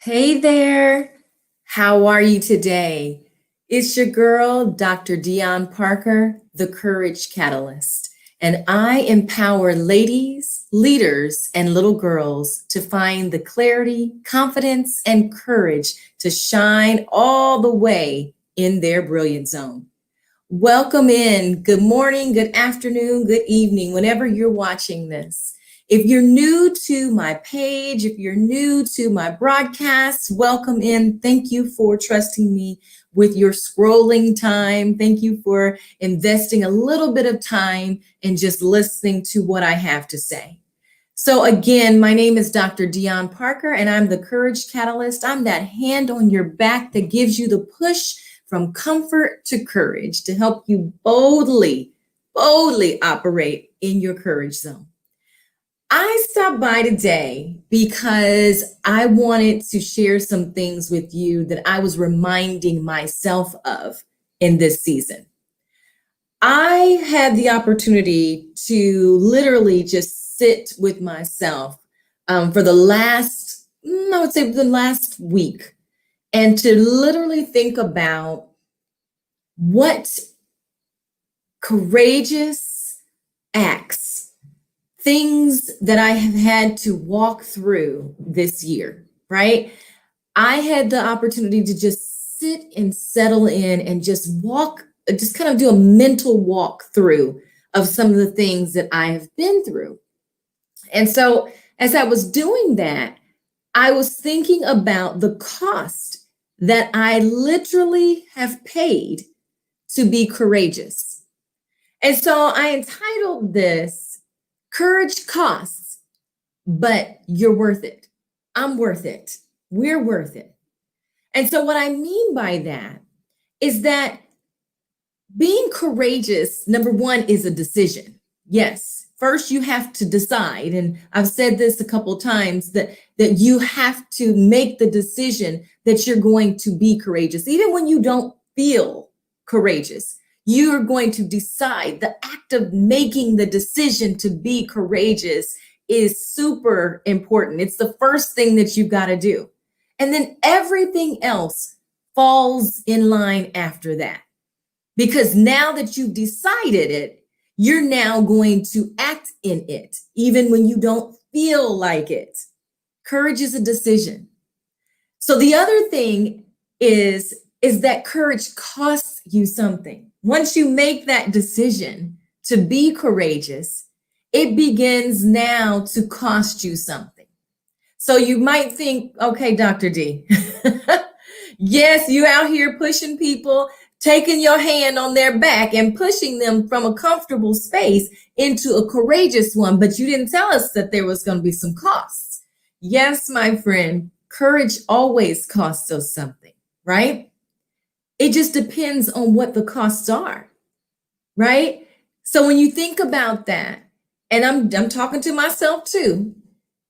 Hey there. How are you today? It's your girl, Dr. Dion Parker, the Courage Catalyst, and I empower ladies, leaders, and little girls to find the clarity, confidence, and courage to shine all the way in their brilliant zone. Welcome in. Good morning, good afternoon, good evening, whenever you're watching this. If you're new to my page, if you're new to my broadcast, welcome in. Thank you for trusting me with your scrolling time. Thank you for investing a little bit of time in just listening to what I have to say. So again, my name is Dr. Dion Parker, and I'm the Courage Catalyst. I'm that hand on your back that gives you the push from comfort to courage to help you boldly operate in your courage zone. I stopped by today because I wanted to share some things with you that I was reminding myself of in this season. I had the opportunity to literally just sit with myself for the last, I would say the last week, and to literally think about what courageous acts, things that I have had to walk through this year, right? I had the opportunity to just sit and settle in and just kind of do a mental walk through of some of the things that I have been through. And so as I was doing that, I was thinking about the cost that I literally have paid to be courageous. And so I entitled this Courage Costs, but You're Worth It. I'm worth it. We're worth it. And so what I mean by that is that being courageous, number one, is a decision. Yes, first you have to decide, and I've said this a couple of times, that you have to make the decision that you're going to be courageous. Even when you don't feel courageous, you're going to decide. The act of making the decision to be courageous is super important. It's the first thing that you've got to do. And then everything else falls in line after that. Because now that you've decided it, you're now going to act in it, even when you don't feel like it. Courage is a decision. So the other thing is that courage costs you something. Once you make that decision to be courageous, it begins now to cost you something. So you might think, okay, Dr. D, yes, you out here pushing people, taking your hand on their back and pushing them from a comfortable space into a courageous one, but you didn't tell us that there was going to be some costs. Yes, my friend, courage always costs us something, right? It just depends on what the costs are, right? So when you think about that, and I'm talking to myself too,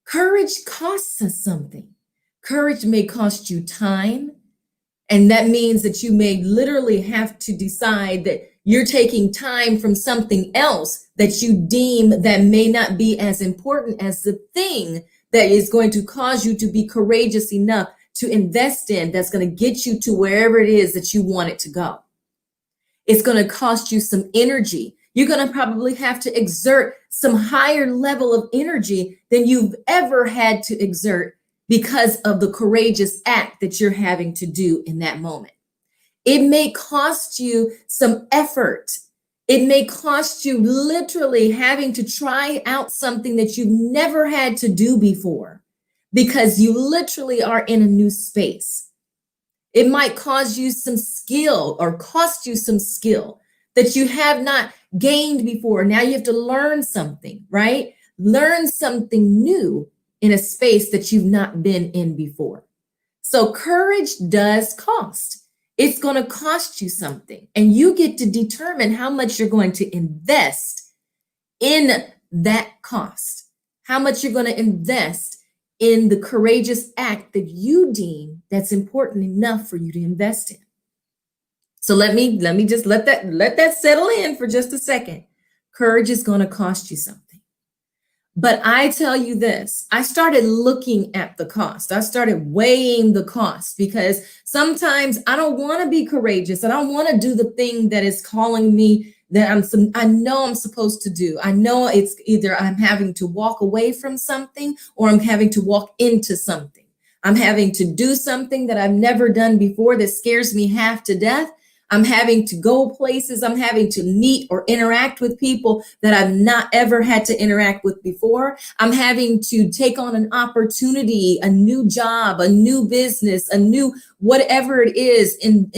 courage costs us something. Courage may cost you time. And that means that you may literally have to decide that you're taking time from something else that you deem that may not be as important as the thing that is going to cause you to be courageous enough to invest in, that's going to get you to wherever it is that you want it to go. It's going to cost you some energy. You're going to probably have to exert some higher level of energy than you've ever had to exert because of the courageous act that you're having to do in that moment. It may cost you some effort. It may cost you literally having to try out something that you've never had to do before because you literally are in a new space. It might cause you some skill or cost you some skill that you have not gained before. Now you have to learn something, right? Learn something new in a space that you've not been in before. So courage does cost. It's going to cost you something, and you get to determine how much you're going to invest in that cost, how much you're going to invest in the courageous act that you deem that's important enough for you to invest in. So let me just let that settle in for just a second. Courage is going to cost you something. But I tell you this, I started looking at the cost. I started weighing the cost because sometimes I don't want to be courageous. I don't want to do the thing that is calling me that I know I'm supposed to do. I know it's either I'm having to walk away from something or I'm having to walk into something. I'm having to do something that I've never done before that scares me half to death. I'm having to go places. I'm having to meet or interact with people that I've not ever had to interact with before. I'm having to take on an opportunity, a new job, a new business, a new whatever it is in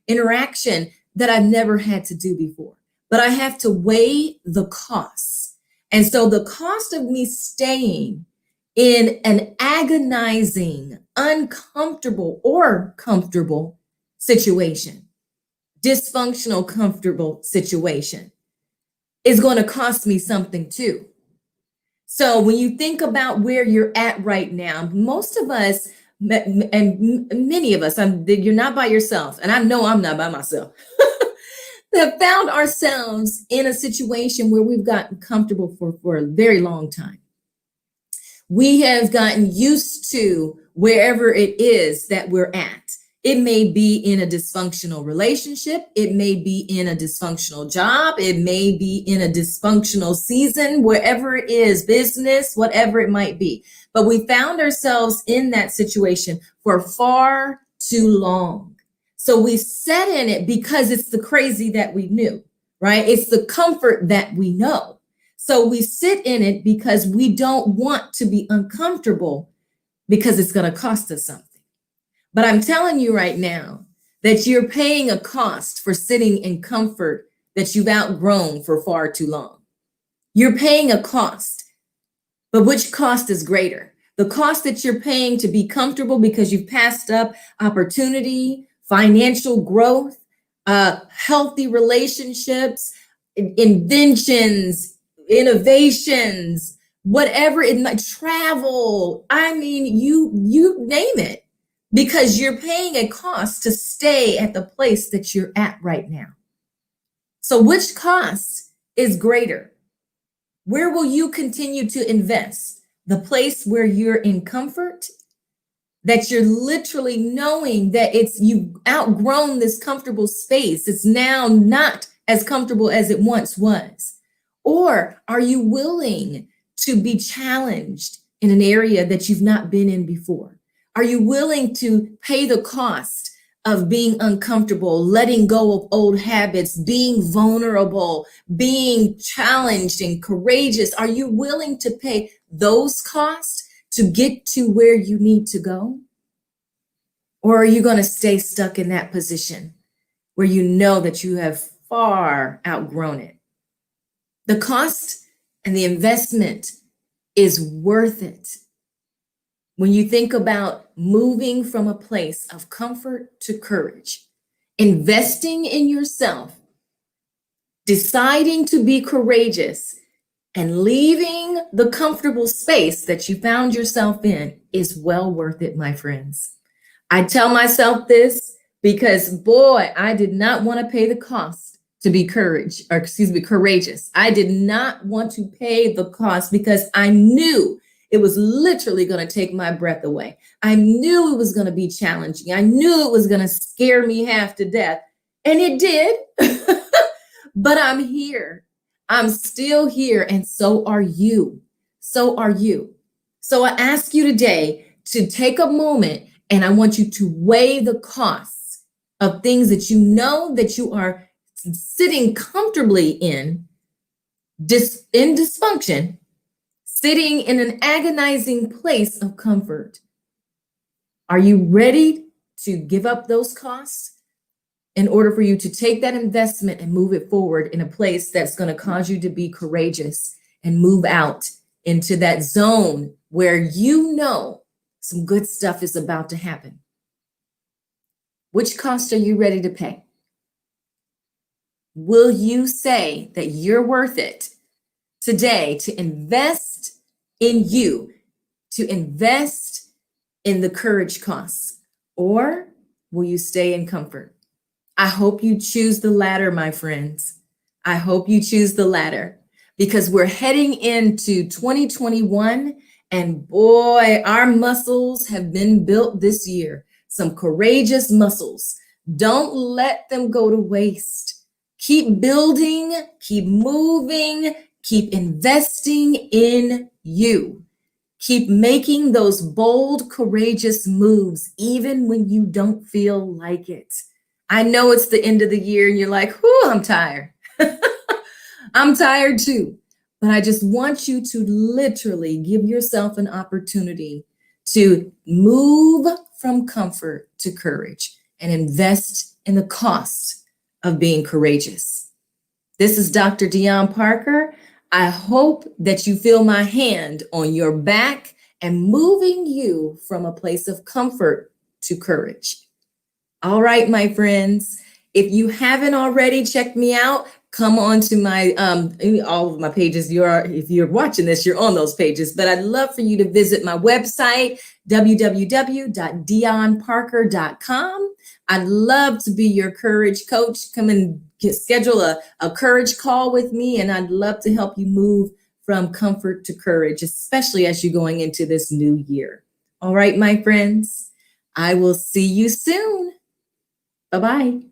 interaction that I've never had to do before. But I have to weigh the costs. And so the cost of me staying in an agonizing, uncomfortable, or comfortable situation, dysfunctional, comfortable situation, is going to cost me something too. So when you think about where you're at right now, most of us, and many of us, you're not by yourself, and I know I'm not by myself, have found ourselves in a situation where we've gotten comfortable for a very long time. We have gotten used to wherever it is that we're at. It may be in a dysfunctional relationship. It may be in a dysfunctional job. It may be in a dysfunctional season, wherever it is, business, whatever it might be. But we found ourselves in that situation for far too long. So we sat in it because it's the crazy that we knew, right? It's the comfort that we know. So we sit in it because we don't want to be uncomfortable because it's going to cost us something. But I'm telling you right now that you're paying a cost for sitting in comfort that you've outgrown for far too long. You're paying a cost, but which cost is greater? The cost that you're paying to be comfortable because you've passed up opportunity, financial growth, healthy relationships, inventions, innovations, whatever it might, travel. I mean, you name it. Because you're paying a cost to stay at the place that you're at right now. So which cost is greater? Where will you continue to invest? The place where you're in comfort, that you're literally knowing that you've outgrown this comfortable space. It's now not as comfortable as it once was. Or are you willing to be challenged in an area that you've not been in before? Are you willing to pay the cost of being uncomfortable, letting go of old habits, being vulnerable, being challenged and courageous? Are you willing to pay those costs to get to where you need to go? Or are you going to stay stuck in that position where you know that you have far outgrown it? The cost and the investment is worth it. When you think about moving from a place of comfort to courage, investing in yourself, deciding to be courageous, and leaving the comfortable space that you found yourself in is well worth it, my friends. I tell myself this because, boy, I did not want to pay the cost to be courageous. I did not want to pay the cost because I knew it was literally going to take my breath away. I knew it was going to be challenging. I knew it was going to scare me half to death. And it did. But I'm here. I'm still here. And so are you. So are you. So I ask you today to take a moment and I want you to weigh the costs of things that you know that you are sitting comfortably in dysfunction, sitting in an agonizing place of comfort. Are you ready to give up those costs in order for you to take that investment and move it forward in a place that's going to cause you to be courageous and move out into that zone where you know some good stuff is about to happen? Which cost are you ready to pay? Will you say that you're worth it today to invest in you, to invest in the courage costs? Or will you stay in comfort? I hope you choose the latter, my friends. I hope you choose the latter, because we're heading into 2021. And boy, our muscles have been built this year. Some courageous muscles. Don't let them go to waste. Keep building, keep moving, keep investing in you. Keep making those bold, courageous moves, even when you don't feel like it. I know it's the end of the year and you're like, whew, I'm tired. I'm tired too. But I just want you to literally give yourself an opportunity to move from comfort to courage and invest in the cost of being courageous. This is Dr. Dion Parker. I hope that you feel my hand on your back and moving you from a place of comfort to courage. All right, my friends, if you haven't already checked me out, come on to my all of my pages. If you're watching this, you're on those pages, but I'd love for you to visit my website, www.dionparker.com. I'd love to be your courage coach. Come and schedule a courage call with me, and I'd love to help you move from comfort to courage, especially as you're going into this new year. All right, my friends, I will see you soon. Bye-bye.